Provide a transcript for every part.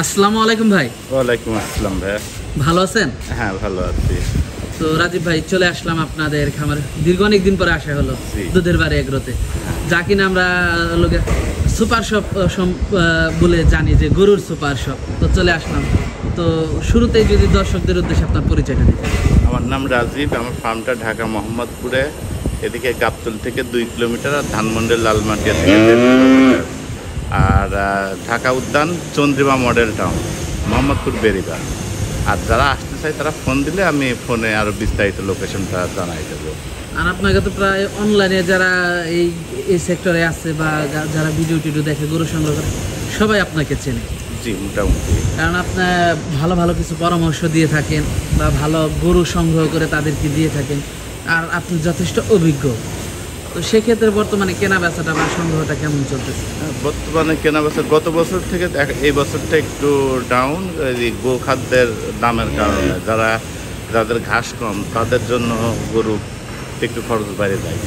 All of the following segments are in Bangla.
আসসালামু আলাইকুম ভাই। ওয়ালাইকুম আসসালাম ভাই। ভালো আছেন? হ্যাঁ ভালো আছি। তো রাজীব ভাই, চলে আসলাম আপনাদের খামার, দীর্ঘ অনেক দিন পরে আসা হলো দুধের বাড়ি এগ্রোতে, যা কিনা আমরা সুপার শপ বলে জানি, যে গরুর সুপার শপ। তো চলে আসলাম। তো শুরুতেই যদি দর্শকদের উদ্দেশ্যে আপনার পরিচয়টা দিতেন। আমার নাম রাজীব, আমার ফার্মটা ঢাকা মোহাম্মদপুরে, এদিকে গাবতল থেকে 2 কিলোমিটার, আর ধানমন্ডির লালমাটিয়া থেকে 1.5 কিলোমিটার, আর ঢাকা উদ্যান চন্দ্রিমা মডেল টাউন, মোহাম্মদপুর বেরিবা। আর যারা আসতে চায় তারা ফোন দিলে আমি ফোনে আরও বিস্তারিত লোকেশনটা জানাই দেবো। আর আপনাকে তো প্রায় অনলাইনে যারা এই সেক্টরে আছে বা যারা ভিডিও টিডিও দেখে গরু সংগ্রহ করে, সবাই আপনাকে চেনে। জি, মোটামুটি। কারণ আপনি ভালো ভালো কিছু পরামর্শ দিয়ে থাকেন বা ভালো গরু সংগ্রহ করে তাদেরকে দিয়ে থাকেন, আর আপনি যথেষ্ট অভিজ্ঞ। তো সেক্ষেত্রে বর্তমানে কেনা বেচাটা বা সংগ্রহটা কেমন চলতেছে? বর্তমানে কেনা বেচা গত বছর থেকে এই বছরটা একটু ডাউন, এই গোখাদ্যের দামের কারণে। যাদের ঘাস কম তাদের জন্য গরু একটু খরচ বাইরে যায়।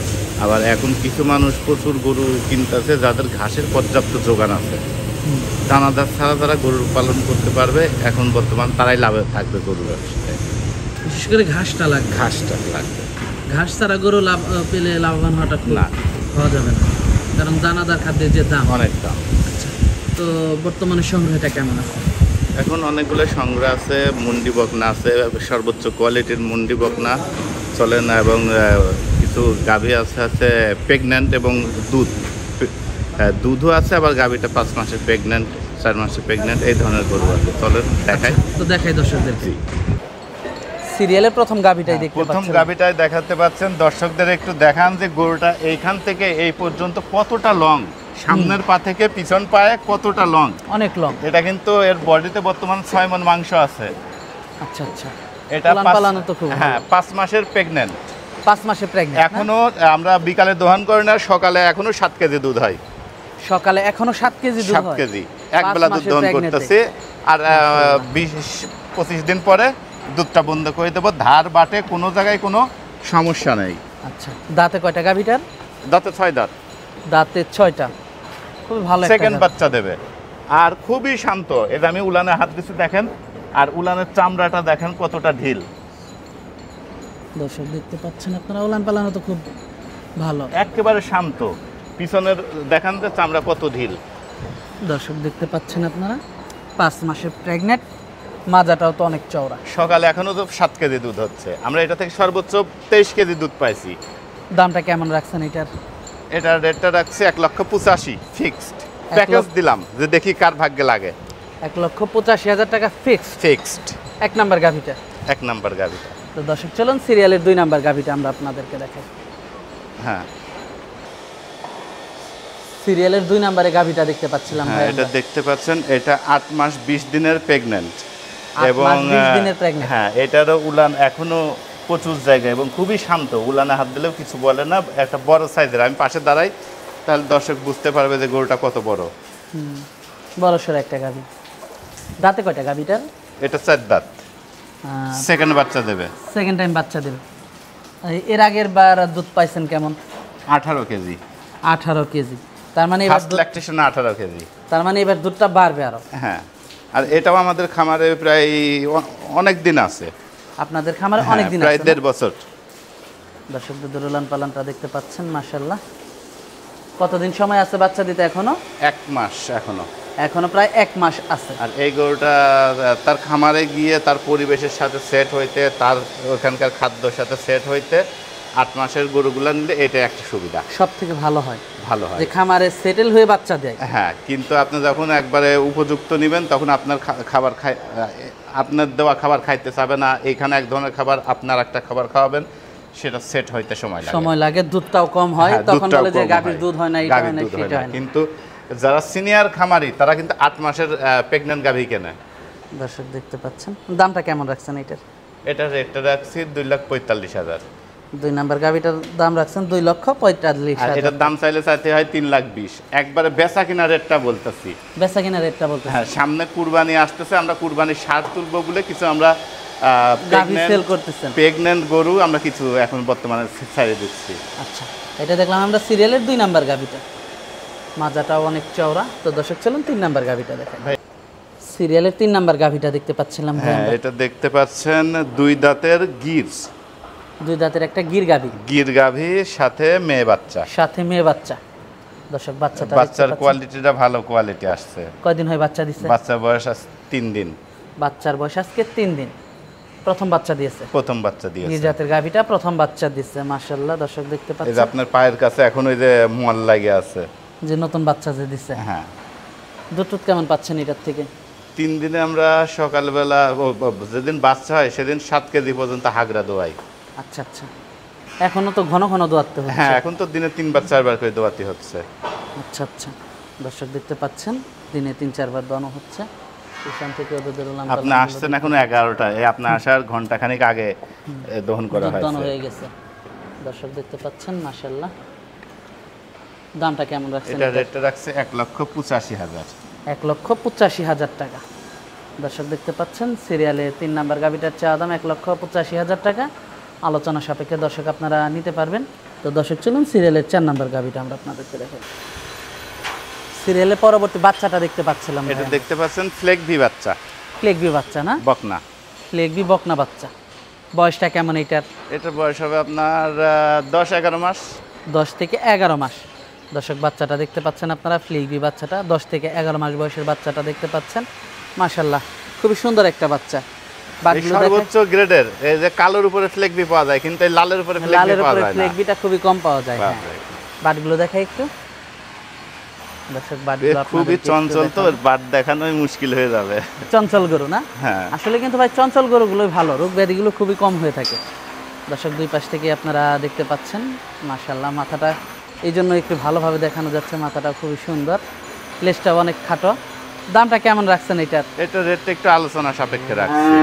আবার এখন কিছু মানুষ প্রচুর গরু কিনতেছে যাদের ঘাসের পর্যাপ্ত যোগান আছে। দানাদার ছাড়া যারা গরু পালন করতে পারবে এখন বর্তমান তারাই লাভে থাকবে গরু ব্যবসায়। বিশেষ করে ঘাসটা লাগবে। ঘাস ছাড়া গরু লাভ পেলে লাভবান হওয়াটা হওয়া যাবে না, কারণ দানাদার খাদ্যের যে দাম, অনেক দাম। আচ্ছা, তো বর্তমানে সংগ্রহটা কেমন আছে? এখন অনেকগুলো সংগ্রহ আছে, মুন্ডি বকনা আছে, সর্বোচ্চ কোয়ালিটির মুন্ডি বকনা চলে না, এবং কিছু গাভী আছে প্রেগন্যান্ট এবং দুধও আছে, আবার গাভীটা 5 মাসের প্রেগন্যান্ট, 4 মাসের প্রেগন্যান্ট, এই ধরনের গরু আছে। চলেন দেখাই। তো দেখাই দর্শকদের। সিরিয়ালের প্রথম গাভীটাই দেখতে পাচ্ছেন। প্রথম গাভীটাই দেখাতে পাচ্ছেন। দর্শকদের একটু দেখান যে গরুটা এইখান থেকে এই পর্যন্ত কতটা লং, সামনের পা থেকে পিছন পায়ে কতটা লং, অনেক লং। এটা কিন্তু এর বডিতে বর্তমান 6 মণ মাংস আছে। আচ্ছা আচ্ছা, এটা 5 মাসের প্রেগন্যান্ট। 5 মাসের প্রেগন্যান্ট। এখনো আমরা বিকালে দহন করি না, সকালে এখনো 7 কেজি দুধ হয়। সকালে এখনো 7 কেজি দুধ হয়? 7 কেজি একবেলা দুধ দহন করতেছে। আর 20-25 দিন পরে দুধটা বন্ধ করে দেবো। ধার বাটে কোনো জায়গায় কোনো সমস্যা নেই। আচ্ছা, দাঁতে কয়টা গাভীটার? দাঁতে 6 দাঁত। দাঁতে 6টা, খুব ভালো। সেকেন্ড বাচ্চা দেবে, আর খুবই শান্ত। এটা আমি উলানে হাত দিচ্ছি, দেখেন। আর উলানের চামড়াটা দেখেন কতটা ঢিল। দর্শক দেখতে পাচ্ছেন আপনারা, উলান পালানো তো খুব ভালো, একেবারে শান্ত। পিছনের দেখেন যে চামড়া কত ঢিল। দর্শক দেখতে পাচ্ছেন আপনারা, 5 মাসের প্রেগন্যান্ট, মাজাটাও তো অনেক চওড়া। সকালে এখনো তো 7 কেজি দুধ হচ্ছে। আমরা এটা থেকে সর্বোচ্চ 23 কেজি দুধ পাইছি। দামটা কেমন রাখছেন এটার? এটার রেটটা রাখছি 1,85,000 ফিক্সড। প্যাকেজ দিলাম যে দেখি কার ভাগ্যে লাগে। 1,85,000 টাকা ফিক্সড। 1 নাম্বার গাভীটা। 1 নাম্বার গাভীটা। তো দর্শক চলুন সিরিয়ালের 2 নাম্বার গাভীটা আমরা আপনাদেরকে দেখাই। হ্যাঁ, সিরিয়ালের 2 নাম্বারে গাভীটা দেখতে পাচ্ছিলাম ভাই। এটা দেখতে পাচ্ছেন, এটা 8 মাস 20 দিনের প্রেগন্যান্ট, এবং 20 দিনের প্রেগন্যান্ট। হ্যাঁ, এটারও উলান এখনো প্রচুর জায়গায়, এবং খুবই শান্ত। উলানে হাত দিলেও কিছু বলে না। একটা বড় সাইজের, আমি পাশে দাঁড়াই তাহলে দর্শক বুঝতে পারবে যে গরুটা কত বড়। বড়সড় একটা গাভী। দাঁতে কয়টা গাভীটার? এটা 4 দাঁত। সেকেন্ড বাচ্চা দেবে। সেকেন্ড টাইম বাচ্চা দেবে। এর আগের বার দুধ পাইছেন কেমন? 18 কেজি। 18 কেজি। তার মানে ফার্স্ট ল্যাকটেশনে 18 কেজি। তার মানে এবার দুধটা বাড়বে আরো। হ্যাঁ, আর এটাও আমাদের খামারে প্রায় অনেক দিন আছে। আপনাদের খামারে অনেক দিন আছে, প্রায় 1.5 বছর। দর্শকদের উলান পালানটা দেখতে পাচ্ছেন, মাশাআল্লাহ। কতদিন সময় আছে বাচ্চা দিতে এখনো? 1 মাস এখনো প্রায় 1 মাস আছে। আর এই গরুটা তার খামারে গিয়ে তার পরিবেশের সাথে সেট হইতে, তার ওখানকার খাদ্যর সাথে সেট হইতে 8 মাসের গরুগুলো নিলে এটা একটা সুবিধা। সব থেকে ভালো হয় যে খামারে সেটেল হয়ে বাচ্চা দেয়। হ্যাঁ, কিন্তু আপনি যখন একবারে উপযুক্ত নেবেন তখন আপনার খাবার আপনার দেওয়া খাবার খাইতে চাবে না। এইখানে এক ধরনের খাবার, আপনার একটা খাবার খাওয়াবেন, সেটা সেট হইতে সময় লাগে। দুধটাও কম হয়, তখন বলে যে গাভীর দুধ হয় না, এটা হয় না, সেটা হয় না। কিন্তু যারা সিনিয়র খামারি তারা কিন্তু 8 মাসের প্রেগন্যান্ট গাভী কেনে। দর্শক দেখতে পাচ্ছেন, দামটা কেমন রাখছেন এটার? এটা রেটটা রাখছি 2,45,000। 2 নাম্বার গাভিটার দাম রাখছেন 2,45,000। আর এটার দাম চাইলে চাইতে হয় 3,20,000। একবারে বেচা কিনা রেটটা বলতেছি। বেচা কিনা রেটটা বলতেছি। হ্যাঁ, সামনে কুরবানি আসতেছে, আমরা কুরবানির সার তুলবো বলে কিছু আমরা গাভি সেল করতেছেন। প্রেগন্যান্ট গরু আমরা কিছু এখন বর্তমানে ছেড়ে দিচ্ছি। আচ্ছা, এটা দেখলাম আমরা সিরিয়ালের 2 নাম্বার গাভিটা, মাজাটাও অনেক চওড়া। তো দর্শক চলুন 3 নাম্বার গাভিটা দেখেন। সিরিয়ালের 3 নাম্বার গাভিটা দেখতে পাচ্ছিলাম। হ্যাঁ, এটা দেখতে পাচ্ছেন 2 দাঁতের গির। 2 দাঁতের একটা গির গাভি। গির গাভি সাথে মেয়ে বাচ্চা। সাথে মেয়ে বাচ্চা। দর্শক বাচ্চার কোয়ালিটিটা ভালো কোয়ালিটি আসছে। কয়দিন হয় বাচ্চা দিছে? বাচ্চার বয়স আজ 3 দিন। বাচ্চার বয়স আজকে 3 দিন। প্রথম বাচ্চা দিয়েছে। প্রথম বাচ্চা দিয়েছে। গির জাতের গাভিটা প্রথম বাচ্চা দিচ্ছে। মাশাআল্লাহ, দর্শক দেখতে পাচ্ছেন। এই যে আপনার পায়ের কাছে এখন ওই যে মোয়াল লাগে আছে। যে নতুন বাচ্চা যে দিচ্ছে। হ্যাঁ। দুধ কেমন পাচ্ছেন এটার থেকে? 3 দিনে আমরা সকালবেলা যেদিন বাচ্চা হয় সেদিন 7 কেজি পর্যন্ত হাগরা দোয়াই। আচ্ছা আচ্ছা, এখনো তো ঘন ঘন দোয়াতে হচ্ছে। হ্যাঁ, এখন তো দিনে 3 4 বার করে দোয়াতে হচ্ছে। আচ্ছা আচ্ছা, দর্শক দেখতে পাচ্ছেন দিনে 3 4 বার দোয়ানো হচ্ছে। এখান থেকে ওদের উলান আপনি আসছেন এখন 11টায়, আপনি আসার ঘন্টাখানেক আগে দহন করা হয়েছে। দহন হয়ে গেছে। দর্শক দেখতে পাচ্ছেন মাশাআল্লাহ। দামটা কেমন রাখছেন? এটা রেটটা রাখছে 1,85,000। 1,85,000 টাকা। দর্শক দেখতে পাচ্ছেন সিরিয়ালে 3 নাম্বার গাভিটার চাওয়া দাম 1,85,000 টাকা। আলোচনা সাপেক্ষে দর্শক আপনারা নিতে পারবেন। তো দর্শক চলুন সিরিয়ালের 4 নাম্বার গাভিটা আমরা আপনাদেরকে দেখাই। সিরিয়ালে পরবর্তী বাচ্চাটা দেখতে পাচ্ছিলাম। এটা দেখতে পাচ্ছেন ফ্লেগভি বাচ্চা। ফ্লেগভি বাচ্চা না? বকনা। ফ্লেগভি বকনা বাচ্চা। বয়সটা কেমন এটার? এটার বয়স হবে আপনার 10-11 মাস। 10 থেকে 11 মাস। দর্শক বাচ্চাটা দেখতে পাচ্ছেন আপনারা, ফ্লেগভি বাচ্চাটা 10 থেকে 11 মাস বয়সের বাচ্চাটা দেখতে পাচ্ছেন। মাশাআল্লাহ, খুবই সুন্দর একটা বাচ্চা। সর্বোচ্চ গ্রেডের এই যে কালোর উপরে ফ্লেগভি পাওয়া যায়, কিন্তু এই লালের উপরে ফ্লেগভি পাওয়া যায় না। ফ্লেগভিটা খুবই কম পাওয়া যায়। বাটগুলো দেখাই একটু। দর্শক বাটগুলো খুবই চঞ্চল, তো বাট দেখানোই মুশকিল হয়ে যাবে। চঞ্চল গরু না? হ্যাঁ, আসলে কিন্তু ভাই চঞ্চল গরুগুলোই ভালো, রোগ ব্যাধিগুলো খুবই কম হয়ে থাকে। দর্শক দুই পাশ থেকে আপনারা দেখতে পাচ্ছেন মাশাআল্লাহ, মাথাটা এই জন্য একটু ভালোভাবে দেখানো যাচ্ছে। মাথাটা খুবই সুন্দর, লেজটাও অনেক খাটো। দামটা কেমন রাখছেন এটার? এটা রেটটা একটু আলোচনা সাপেক্ষে রাখছি।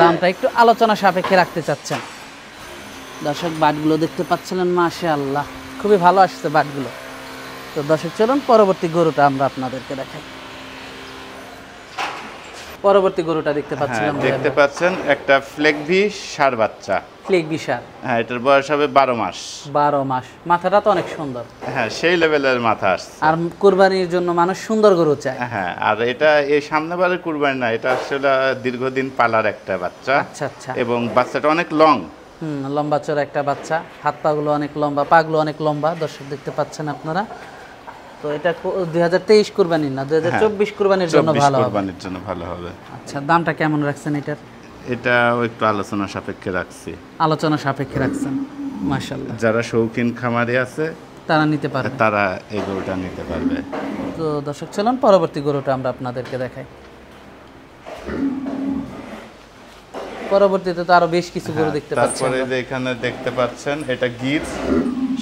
দামটা একটু আলোচনা সাপেক্ষে রাখতে চাচ্ছেন। দর্শক বাটগুলো দেখতে পাচ্ছিলেন, মাশাআল্লাহ খুবই ভালো আসছে বাটগুলো। তো দর্শক চলুন পরবর্তী গরুটা আমরা আপনাদেরকে দেখাই। পরবর্তী গরুটা দেখতে পাচ্ছিলাম, দেখতে পাচ্ছেন একটা ফ্লেগভি ষাঁড় বাচ্চা। ফ্লেগভি ষাঁড়। হ্যাঁ, এটার বয়স হবে 12 মাস। 12 মাস। মাথাটা তো অনেক সুন্দর। হ্যাঁ, সেই লেভেলের মাথা আসছে। আর কুরবানির জন্য মানুষ সুন্দর গরু চায়। হ্যাঁ, আর এটা এই সামনেবারের কুরবানি না, এটা আসলে দীর্ঘদিন পালার একটা বাচ্চা। আচ্ছা আচ্ছা। এবং বাচ্চাটা অনেক লং। লম্বা চড়া একটা বাচ্চা, হাত পাগুলো অনেক লম্বা, পাগুলো অনেক লম্বা। দর্শক দেখতে পাচ্ছেন আপনারা। তো এটা 2023 কুরবানির না, 2024 কুরবানির জন্য ভালো হবে। কুরবানির জন্য ভালো হবে। আচ্ছা, দামটা কেমন রাখছেন এটার? এটা একটু আলোচনা সাপেক্ষে রাখছি। আলোচনা সাপেক্ষে রাখছেন। মাশাআল্লাহ, যারা শৌখিন খামারি আছে তারা নিতে পারবে, তারা এই গরুটা নিতে পারবে। তো দর্শক চলুন পরবর্তী গরুটা আমরা আপনাদেরকে দেখাই। পরবর্তীতে তো আরো বেশ কিছু গরু দেখতে পাচ্ছেন। তারপরে যে এখানে দেখতে পাচ্ছেন এটা গির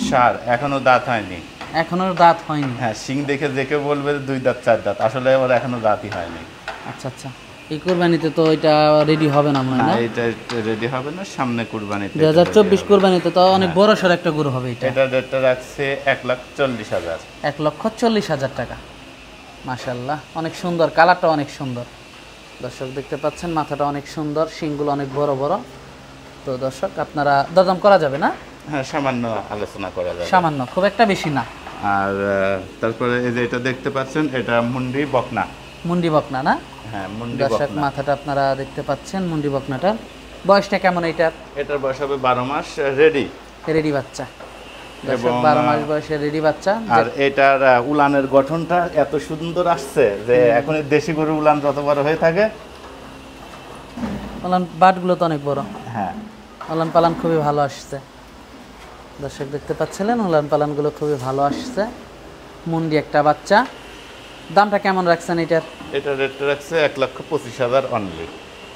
ষাঁড়, এখনো দাঁত হয়নি। এখনো দাঁত হয়নি? হ্যাঁ, শিং দেখে দেখে বলবে 2 দাঁত 4 দাঁত, আসলে ওর এখনো দাঁতই হয়নি। আচ্ছা আচ্ছা, এই কুরবানিতে তো এটা রেডি হবে না মনে হয় না? এটা রেডি হবে না, সামনে কুরবানিতে। 2024 কুরবানিতে তো অনেক বড় সর একটা গরু হবে এটা। এটা রেটটা রাখছে 1,40,000। 1,40,000 টাকা। মাশাআল্লাহ, অনেক সুন্দর, কালারটা অনেক সুন্দর। দর্শক দেখতে পাচ্ছেন মাথাটা অনেক সুন্দর, শিংগুলো অনেক বড় বড়। তো দর্শক আপনারা দরদাম করা যাবে না? হ্যাঁ, সামান্য আলোচনা করা যাবে। সামান্য, খুব একটা বেশি না। আর তারপরে এই যে এটা দেখতে পাচ্ছেন, এটা মুন্ডি বকনা। মুন্ডি বকনা না? হ্যাঁ, মুন্ডি দর্শক বকনা। মাথাটা আপনারা দেখতে পাচ্ছেন মুন্ডি বকনাটার। বয়সটা কেমন এটার? এটার বয়স হবে 12 মাস, রেডি। রেডি বাচ্চা। দর্শক 12 মাস বয়সের রেডি বাচ্চা। আর এটার উলানের গঠনটা এত সুন্দর আসছে যে এখন দেশি গরু উলান যত বড় হয়ে থাকে। উলান বাটগুলো তো অনেক বড়। হ্যাঁ, উলান পালান খুবই ভালো আসছে। দর্শক দেখতে পাচ্ছিলেন উলান পালানগুলো খুবই ভালো আসছে। মুন্ডি একটা বাচ্চা। দামটা কেমন রাখছেন এটার? এটা রেটটা রাখছে 1,25,000 অনলি।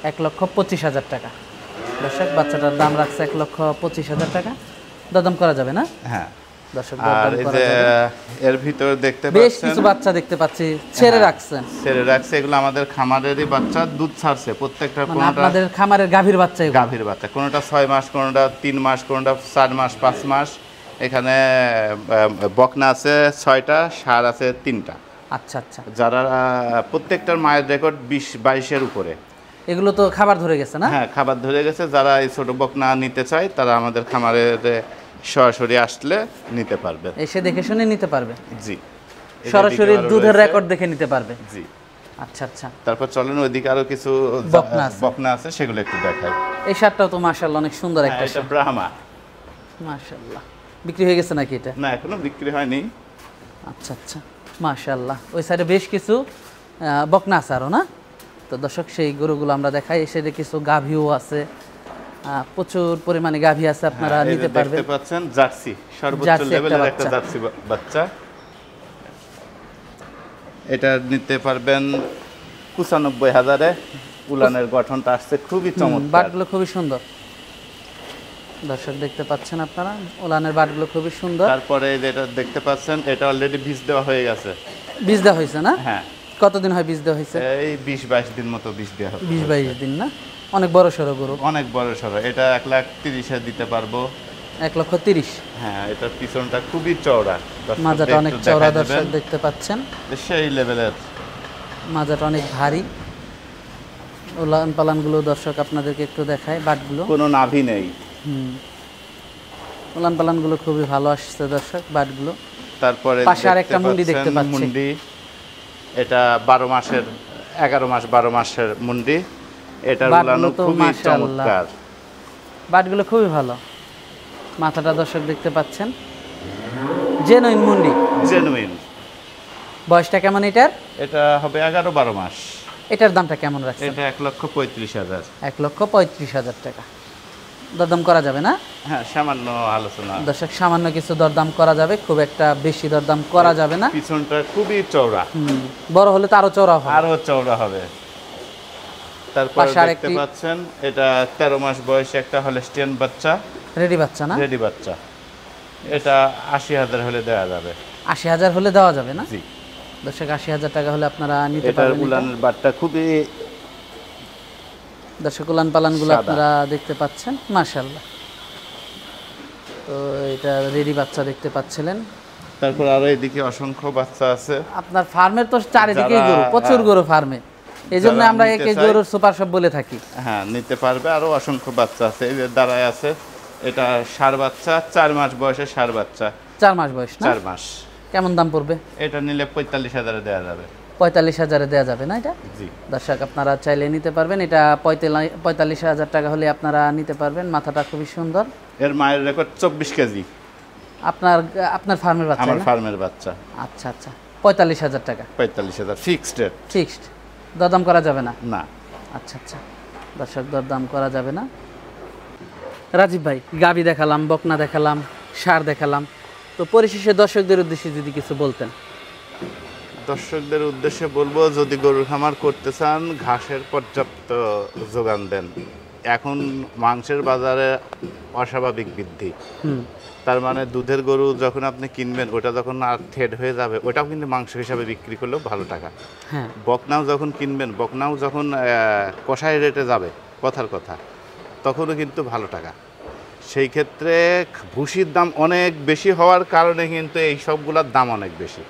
1,25,000 টাকা। দর্শক বাচ্চাটার দাম রাখছে 1,25,000 টাকা। দরদাম করা যাবে না? হ্যাঁ, দর্শক আর দরদাম এই করা যে যাবে। এর ভিতরে দেখতে বেশ পাচ্ছেন কিছু বাচ্চা দেখতে পাচ্ছি ছেড়ে রাখছেন, ছেড়ে রাখছে। এগুলো আমাদের খামারেরই বাচ্চা, দুধ ছাড়ছে প্রত্যেকটা। মানে কোনটা আপনাদের খামারের গাভীর বাচ্চা এগুলো? গাভীর বাচ্চা, কোনটা 6 মাস, কোনটা 3 মাস, কোনটা 4 মাস, 5 মাস। এখানে বকনা আছে 6টা, ষাঁড় আছে 3টা। আচ্ছা আচ্ছা। যারা প্রত্যেকটার মায়ের রেকর্ড 20-22-এর উপরে। এগুলো তো খাবার ধরে গেছে না? হ্যাঁ, খাবার ধরে গেছে। যারা এই ছোট বকনা নিতে চায় তারা আমাদের খামারের সরাসরি আসলে নিতে পারবে, এসে দেখে শুনে নিতে পারবে। জি, সরাসরি দুধের রেকর্ড দেখে নিতে পারবে। জি। আচ্ছা আচ্ছা। তারপর চলেন ওইদিকে আরো কিছু বকনা আছে, সেগুলো একটু দেখাই। এই শার্টটাও তো মাশাআল্লাহ অনেক সুন্দর একটা এটা ব্রাহ্মা। মাশাআল্লাহ। বিক্রি হয়ে গেছে নাকি এটা? না, এখনো বিক্রি হয়নি। আচ্ছা আচ্ছা, মাশাআল্লাহ। ওই সাইডে বেশ কিছু বকনা আছে আরো না? তো দর্শক সেই গরুগুলো আমরা দেখাই। এই সাইডে কিছু গাভীও আছে, প্রচুর পরিমাণে গাভী আছে, আপনারা নিতে পারবেন। দেখতে পাচ্ছেন জার্সি, সর্বোচ্চ লেভেলের একটা জার্সি বাচ্চা। এটা নিতে পারবেন 95,000-এ। উলানের গঠনটা আসছে খুবই চমৎকার, বাটগুলো খুবই সুন্দর। দর্শক দেখতে পাচ্ছেন আপনারা, উলানের বাটগুলো খুবই সুন্দর। তারপরে যেটা দেখতে পাচ্ছেন এটা অলরেডি বীজ দেওয়া হয়ে গেছে। বীজ দেওয়া হয়েছে না? হ্যাঁ। কতদিন হয় বীজ দেওয়া হয়েছে? এই 20-22 দিন মতো বীজ দেওয়া হবে। 20-22 দিন না? অনেক বড় সড়ো গরু, অনেক বড় সড়ো। এটা 1,30,000-এ দিতে পারবো। 1,30,000। হ্যাঁ, এটার পিছনটা খুবই চওড়া, মাজাটা অনেক চওড়া, দর্শক দেখতে পাচ্ছেন। সেই লেভেলের মাজাটা অনেক ভারী। উলান পালানগুলো দর্শক আপনাদেরকে একটু দেখায়, বাটগুলো কোনো নাভি নেই। উলান পালানগুলো খুবই ভালো আসছে দর্শক, বাটগুলো। তারপরে পাশে আরেকটা মুন্ডি দেখতে পাচ্ছি। মুন্ডি, এটা 12 মাসের, 11 মাস 12 মাসের মুন্ডি। এটার উলানও খুবই চমৎকার, বাটগুলো খুবই ভালো। মাথাটা দর্শক দেখতে পাচ্ছেন, জেনুইন মুন্ডি, জেনুইন। বয়সটা কেমন এটার? এটা হবে 11-12 মাস। এটার দামটা কেমন রাখছেন? এটা 1,35,000। 1,35,000 টাকা। দরদাম করা যাবে না? হ্যাঁ, সামান্য আলোচনা। দর্শক সামান্য কিছু দরদাম করা যাবে, খুব একটা বেশি দরদাম করা যাবে না। পিছনটা খুবই চওড়া, বড় হলে তো আরো চওড়া হবে। আরো চওড়া হবে। তারপর দেখতে পাচ্ছেন এটা 13 মাস বয়সী একটা হলস্টিয়ান বাচ্চা, রেডি বাচ্চা না? রেডি বাচ্চা। এটা 80,000 হলে দেওয়া যাবে। 80,000 হলে দেওয়া যাবে না? জি। দর্শক 80,000 টাকা হলে আপনারা নিতে পারবেন। এটার উলানের বাটটা খুবই, দর্শক উলান পালানগুলো আপনারা দেখতে পাচ্ছেন, মাশাআল্লাহ। তো এটা রেডি বাচ্চা দেখতে পাচ্ছিলেন। তারপর আরো এদিকে অসংখ্য বাচ্চা আছে। আপনার ফার্মের তো চারিদিকে গরু, প্রচুর গরু ফার্মে, এই জন্য আমরা একে গরুর সুপার শপ বলে থাকি। হ্যাঁ, নিতে পারবে। আরো অসংখ্য বাচ্চা আছে, এই যে দাঁড়ায় আছে। এটা ষাঁড় বাচ্চা, 4 মাস বয়সে ষাঁড় বাচ্চা। 4 মাস বয়স না? 4 মাস। কেমন দাম পড়বে? এটা নিলে 45,000-এ দেওয়া যাবে। 45,000-এ দেওয়া যাবে না এটা? জি। দর্শক আপনারা চাইলে নিতে পারবেন। এটা 45,000 টাকা হলে আপনারা নিতে পারবেন। মাথাটা খুবই সুন্দর। এর মায়ের রেকর্ড 24 কেজি। আপনার ফার্মের বাচ্চা? আমার ফার্মের বাচ্চা। আচ্ছা আচ্ছা, 45,000 টাকা। 45,000 ফিক্সড রেট। ফিক্সড, দরদাম করা যাবে না? না। আচ্ছা আচ্ছা, দর্শক দরদাম করা যাবে না। রাজীব ভাই, গাবি দেখালাম, বকনা দেখালাম, ষাঁড় দেখালাম, তো পরিশেষে দর্শকদের উদ্দেশ্যে যদি কিছু বলতেন। দর্শকদের উদ্দেশ্যে বলবো, যদি গরুর খামার করতে চান ঘাসের পর্যাপ্ত যোগান দেন। এখন মাংসের বাজারে অস্বাভাবিক বৃদ্ধি। তার মানে দুধের গরু যখন আপনি কিনবেন, ওটা যখন আর থেড হয়ে যাবে, ওটাও কিন্তু মাংস হিসাবে বিক্রি করলেও ভালো টাকা। হ্যাঁ। বকনাও যখন কিনবেন, বকনাও যখন কষাই রেটে যাবে, কথার কথা, তখনও কিন্তু ভালো টাকা। সেই ক্ষেত্রে ভুসির দাম অনেক বেশি হওয়ার কারণে কিন্তু এই সবগুলোর দাম অনেক বেশি।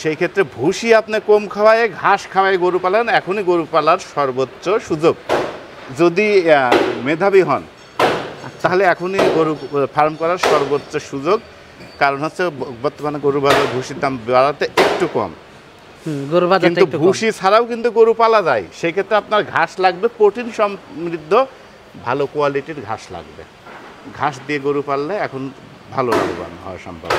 সেই ক্ষেত্রে ভুসি আপনি কম খাওয়ায়, ঘাস খাওয়ায় গরু পালন এখনই গরু পালার সর্বোচ্চ সুযোগ। যদি মেধাবী হন তাহলে এখনই গরু ফার্ম করার সর্বোচ্চ সুযোগ। কারণ হচ্ছে বর্তমানে গরু বাজার ভুসির দাম বাড়াতে একটু কম, কিন্তু ভুসি ছাড়াও কিন্তু গরু পালা যায়। সেই ক্ষেত্রে আপনার ঘাস লাগবে, প্রোটিন সমৃদ্ধ ভালো কোয়ালিটির ঘাস লাগবে। ঘাস দিয়ে গরু পাললে এখন ভালো লাভবান হওয়া সম্ভব।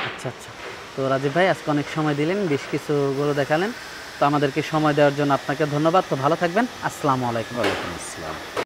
আচ্ছা আচ্ছা, তো রাজীব ভাই আজকে অনেক সময় দিলেন, বেশ কিছু গরু দেখালেন, তো আমাদেরকে সময় দেওয়ার জন্য আপনাকে ধন্যবাদ। তো ভালো থাকবেন, আসসালামু আলাইকুম। ওয়ালাইকুম আসসালাম।